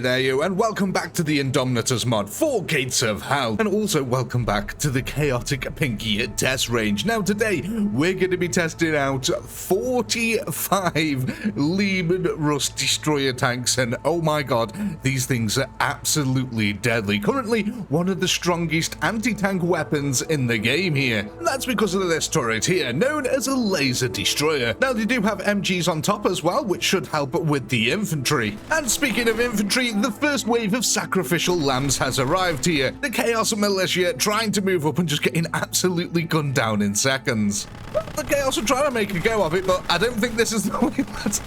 there you, and welcome back to the Indomitus mod for Gates of Hell, and also welcome back to the ChaoticPinky test range. Now today, we're going to be testing out 45 Leman Russ destroyer tanks, and oh my god, these things are absolutely deadly. Currently, one of the strongest anti-tank weapons in the game here. And that's because of this turret here, known as a laser destroyer. Now they do have MGs on top as well, which should help with the infantry. And speaking of infantry, the first wave of sacrificial lambs has arrived here. The Chaos Militia trying to move up and just getting absolutely gunned down in seconds. Well, the Chaos are trying to make a go of it, but I don't think this is the way.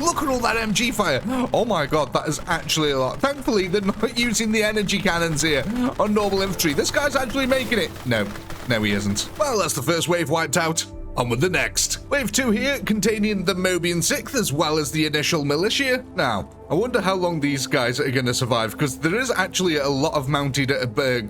Look at all that MG fire. Oh my god, that is actually a lot. Thankfully, they're not using the energy cannons here on normal infantry. This guy's actually making it. No, he isn't. Well, that's the first wave wiped out. On with the next. Wave 2 here, containing the Mobian 6th as well as the initial militia. Now, I wonder how long these guys are going to survive, because there is actually a lot of mounted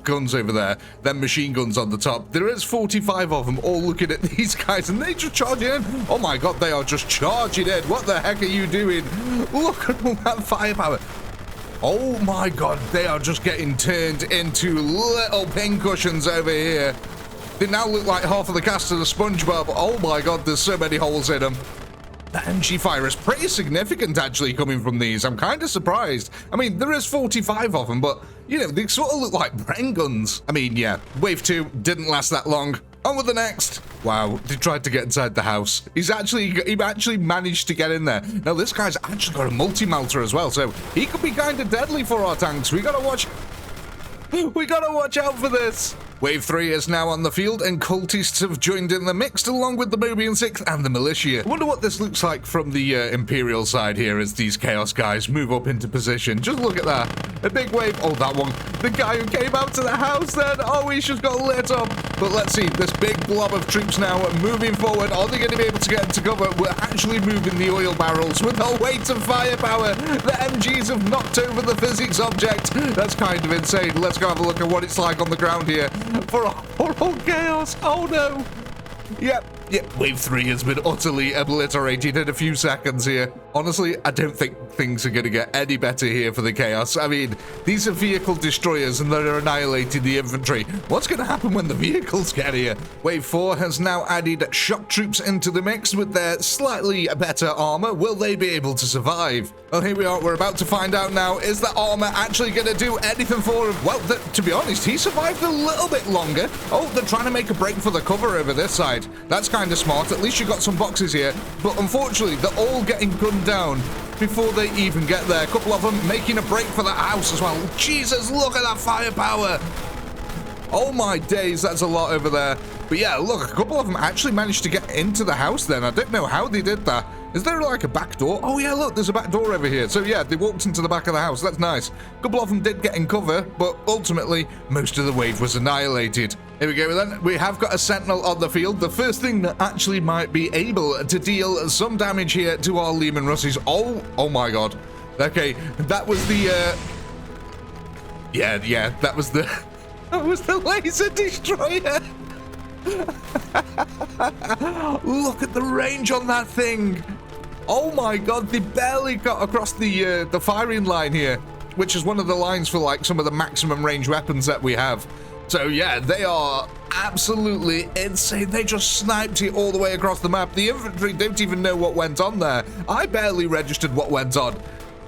guns over there, then machine guns on the top. There is 45 of them all looking at these guys, and they just charge in. Oh my god, they are just charging in. What the heck are you doing? Look at all that firepower. Oh my god, they are just getting turned into little pincushions over here. They now look like half of the cast of the SpongeBob. Oh my god, there's so many holes in them. The MG fire is pretty significant actually coming from these. I'm kind of surprised. I mean, there is 45 of them, but, you know, they sort of look like Bren guns. I mean, yeah, wave 2 didn't last that long. On with the next. Wow, they tried to get inside the house. He actually managed to get in there. Now, this guy's actually got a multi-melter as well, so he could be kind of deadly for our tanks. We gotta watch out for this. Wave 3 is now on the field, and cultists have joined in the mix along with the Mobian 6th and the militia. I wonder what this looks like from the Imperial side here as these Chaos guys move up into position. Just look at that. A big wave. Oh, that one. The guy who came out to the house then. Oh, he's just got lit up. But let's see. This big blob of troops now moving forward. Are they going to be able to get into cover? We're actually moving the oil barrels with our weight of firepower. The MGs have knocked over the physics object. That's kind of insane. Let's go have a look at what it's like on the ground here. For all chaos. Oh no. Yep, wave 3 has been utterly obliterated in a few seconds here. Honestly, I don't think things are going to get any better here for the Chaos. I mean, these are vehicle destroyers and they're annihilating the infantry. What's going to happen when the vehicles get here? Wave 4 has now added shock troops into the mix with their slightly better armor. Will they be able to survive? Well, here we are. We're about to find out now. Is the armor actually going to do anything for him? Well, to be honest, he survived a little bit longer. Oh, they're trying to make a break for the cover over this side. That's kind of smart. At least you got some boxes here. But unfortunately, they're all getting gunned down before they even get there. A couple of them making a break for that house as well. Jesus, look at that firepower. Oh my days, that's a lot over there. But yeah, look, a couple of them actually managed to get into the house then. I don't know how they did that. Is there like a back door? Oh yeah, look, there's a back door over here. So yeah, they walked into the back of the house. That's nice. A couple of them did get in cover, but ultimately, most of the wave was annihilated. Here we go then. We have got a sentinel on the field. The first thing that actually might be able to deal some damage here to our Leman Russes. Oh my god. Okay, that was the yeah, that was the laser destroyer. Look at the range on that thing. Oh my god, they barely got across the firing line here, which is one of the lines for like some of the maximum range weapons that we have. So yeah, they are absolutely insane. They just sniped it all the way across the map. The infantry don't even know what went on there. I barely registered what went on.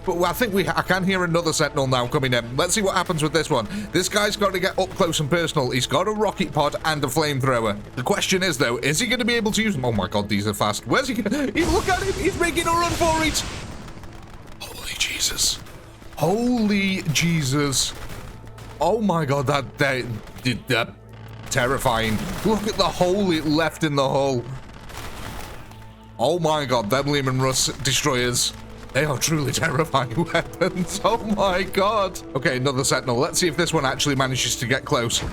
But I think I can hear another sentinel now coming in. Let's see what happens with this one. This guy's got to get up close and personal. He's got a rocket pod and a flamethrower. The question is, though, is he going to be able to use them? Oh my god, these are fast. Where's he going? Look at him. He's making a run for it. Holy Jesus. Holy Jesus. Oh my god, that terrifying. Look at the hole it left in the hull. Oh my god, them Leman Russ destroyers. They are truly terrifying weapons. Oh my god. Okay, another sentinel. Let's see if this one actually manages to get close.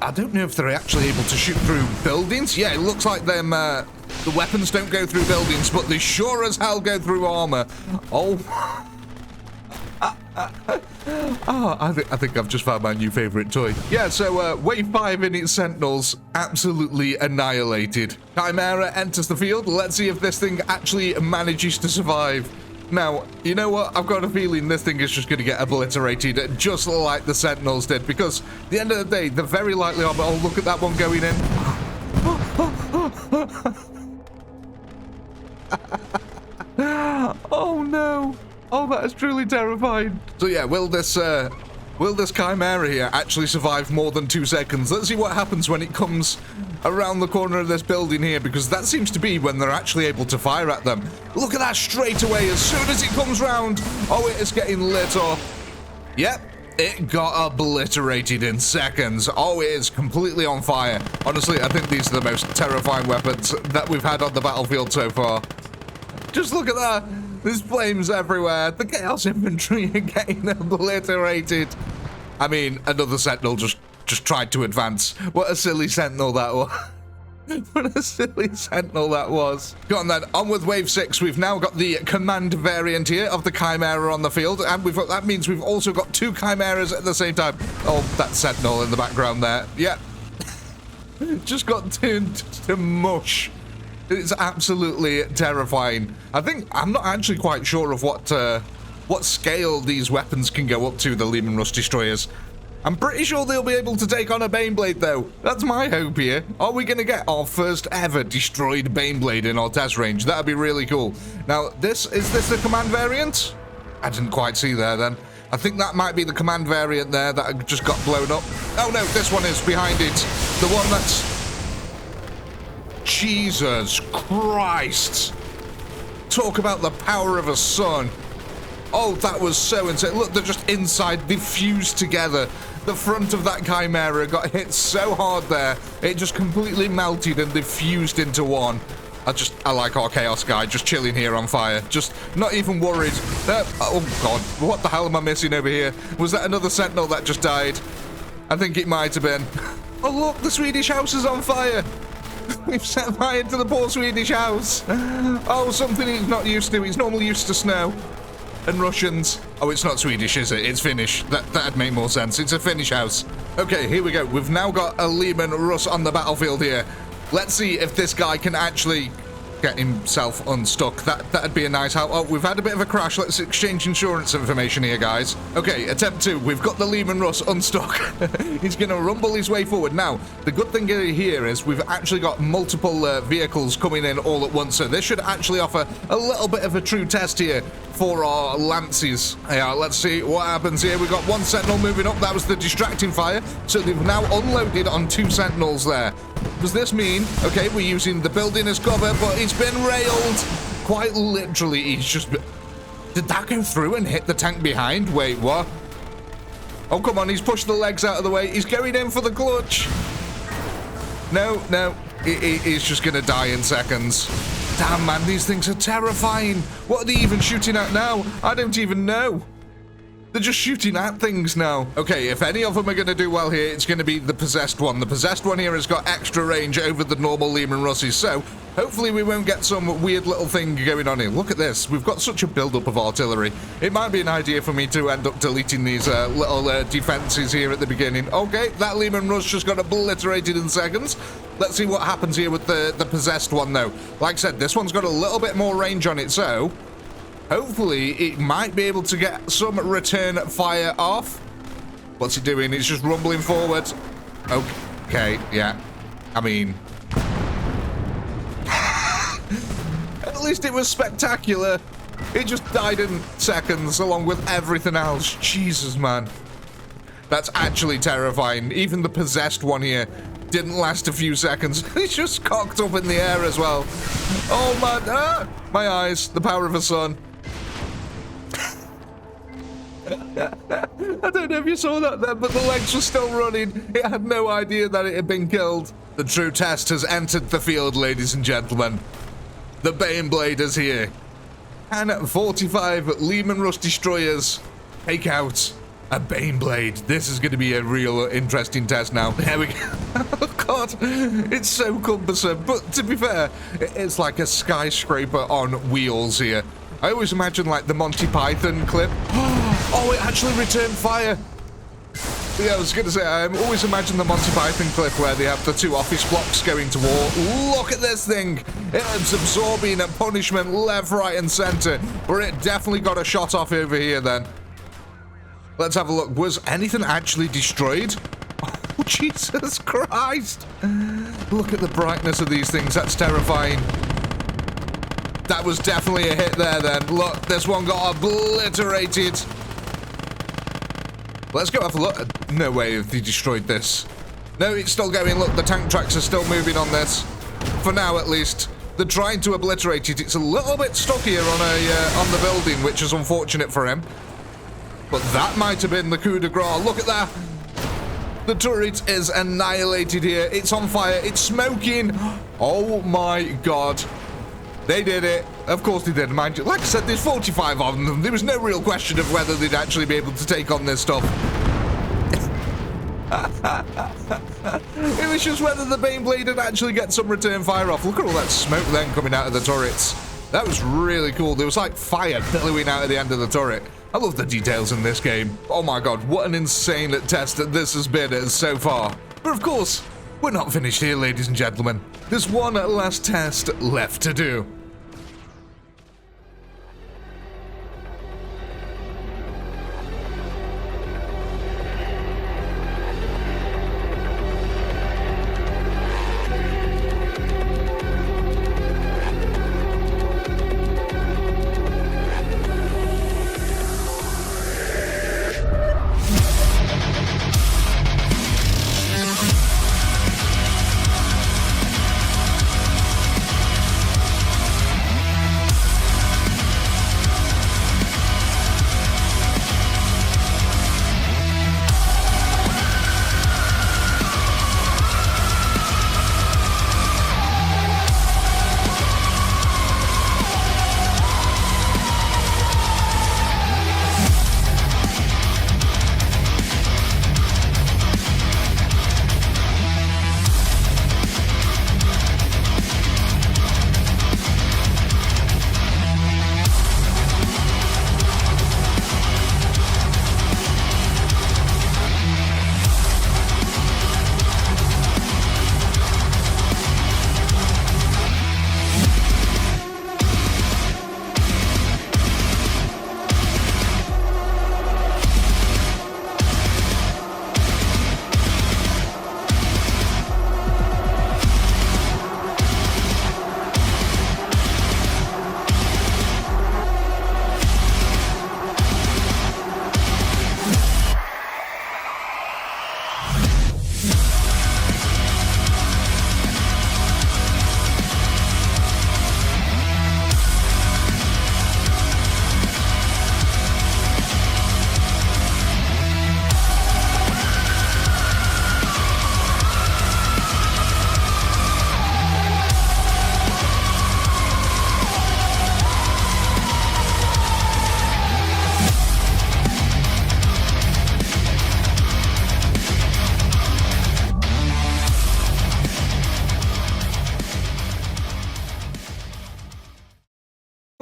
I don't know if they're actually able to shoot through buildings. Yeah, it looks like them, the weapons don't go through buildings, but they sure as hell go through armor. Oh. I think I've just found my new favorite toy. Yeah, so wave 5 in its sentinels absolutely annihilated. Chimera enters the field. Let's see if this thing actually manages to survive. Now, you know what? I've got a feeling this thing is just going to get obliterated, just like the Sentinels did, because at the end of the day, the very likely are, oh, look at that one going in. Oh, no. Oh, that is truly terrifying. So, yeah, will this Chimera here actually survive more than 2 seconds? Let's see what happens when it comes around the corner of this building here, because that seems to be when they're actually able to fire at them. Look at that straight away as soon as it comes round. Oh, it is getting lit up. Yep, it got obliterated in seconds. Oh, it is completely on fire. Honestly, I think these are the most terrifying weapons that we've had on the battlefield so far. Just look at that. There's flames everywhere. The Chaos Infantry are getting obliterated. I mean, another Sentinel just tried to advance. What a silly Sentinel that was. What a silly Sentinel that was. Go on then, on with Wave 6. We've now got the command variant here of the Chimera on the field, and that means we've also got 2 Chimeras at the same time. Oh, that Sentinel in the background there. Yep. Just got turned to mush. It's absolutely terrifying. I'm not actually quite sure of what scale these weapons can go up to, the Leman Russ destroyers. I'm pretty sure they'll be able to take on a Baneblade, though. That's my hope here. Are we going to get our first ever destroyed Baneblade in our test range? That'd be really cool. Now, is this the command variant? I didn't quite see there, then. I think that might be the command variant there that just got blown up. Oh, no, this one is behind it. The one that's... Jesus Christ. Talk about the power of a sun. Oh, that was so insane. Look, they're just inside. They fused together. The front of that Chimera got hit so hard there. It just completely melted and they fused into one. I like our Chaos guy just chilling here on fire. Just not even worried. Oh, God. What the hell am I missing over here? Was that another Sentinel that just died? I think it might have been. Oh, look, the Swedish house is on fire. We've set fire to the poor Swedish house. Oh, something he's not used to. He's normally used to snow. And Russians. Oh, it's not Swedish, is it? It's Finnish. That'd make more sense. It's a Finnish house. Okay, here we go. We've now got a Leman Russ on the battlefield here. Let's see if this guy can actually get himself unstuck. That'd be a nice help. Oh, we've had a bit of a crash. Let's exchange insurance information here, guys. Okay, attempt 2. We've got the Leman Russ unstuck. He's going to rumble his way forward. Now, the good thing here is we've actually got multiple vehicles coming in all at once, so this should actually offer a little bit of a true test here for our Lances. Yeah, let's see what happens here. We've got 1 Sentinel moving up. That was the distracting fire. So they've now unloaded on 2 Sentinels there. Does this mean, okay, we're using the building as cover, but it's been railed. Quite literally, he's just... Did that go through and hit the tank behind? Wait, what? Oh, come on, he's pushed the legs out of the way. He's going in for the clutch. No, he's just going to die in seconds. Damn, man, these things are terrifying. What are they even shooting at now? I don't even know. They're just shooting at things now. Okay, if any of them are going to do well here, it's going to be the Possessed one. The Possessed one here has got extra range over the normal Leman Russes, so hopefully we won't get some weird little thing going on here. Look at this. We've got such a build-up of artillery. It might be an idea for me to end up deleting these little defenses here at the beginning. Okay, that Leman Russ just got obliterated in seconds. Let's see what happens here with the Possessed one, though. Like I said, this one's got a little bit more range on it, so... hopefully, it might be able to get some return fire off. What's he doing? He's just rumbling forward. Okay, yeah. I mean... at least it was spectacular. It just died in seconds, along with everything else. Jesus, man. That's actually terrifying. Even the Possessed one here didn't last a few seconds. He's just cocked up in the air as well. Oh, man. Ah! My eyes. The power of a sun. I don't know if you saw that then, but the legs were still running. It had no idea that it had been killed. The true test has entered the field, ladies and gentlemen. The Baneblade is here. And 45 Leman Russ destroyers take out a Baneblade. This is going to be a real interesting test now. There we go. Oh, God. It's so cumbersome. But to be fair, it's like a skyscraper on wheels here. I always imagine like the Monty Python clip. Oh, it actually returned fire. Yeah, I was going to say, I always imagine the Monty Python clip where they have the two office blocks going to war. Look at this thing. It's absorbing punishment left, right, and center. But it definitely got a shot off over here then. Let's have a look. Was anything actually destroyed? Oh, Jesus Christ. Look at the brightness of these things. That's terrifying. That was definitely a hit there then. Look, this one got obliterated. Let's go have a look. No way have they destroyed this. No, it's still going. Look, the tank tracks are still moving on this. For now, at least. They're trying to obliterate it. It's a little bit stuck here on the building, which is unfortunate for him. But that might have been the coup de grace. Look at that. The turret is annihilated here. It's on fire. It's smoking. Oh my god. They did it. Of course they did, mind you. Like I said, there's 45 of them. There was no real question of whether they'd actually be able to take on this stuff. It was just whether the Baneblade would actually get some return fire off. Look at all that smoke then coming out of the turrets. That was really cool. There was like fire billowing out of the end of the turret. I love the details in this game. Oh my god, what an insane test that this has been so far. But of course, we're not finished here, ladies and gentlemen. There's one last test left to do.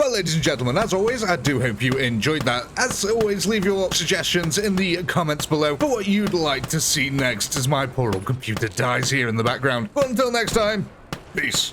Well, ladies and gentlemen, as always, I do hope you enjoyed that. As always, leave your suggestions in the comments below for what you'd like to see next as my poor old computer dies here in the background. But until next time, peace.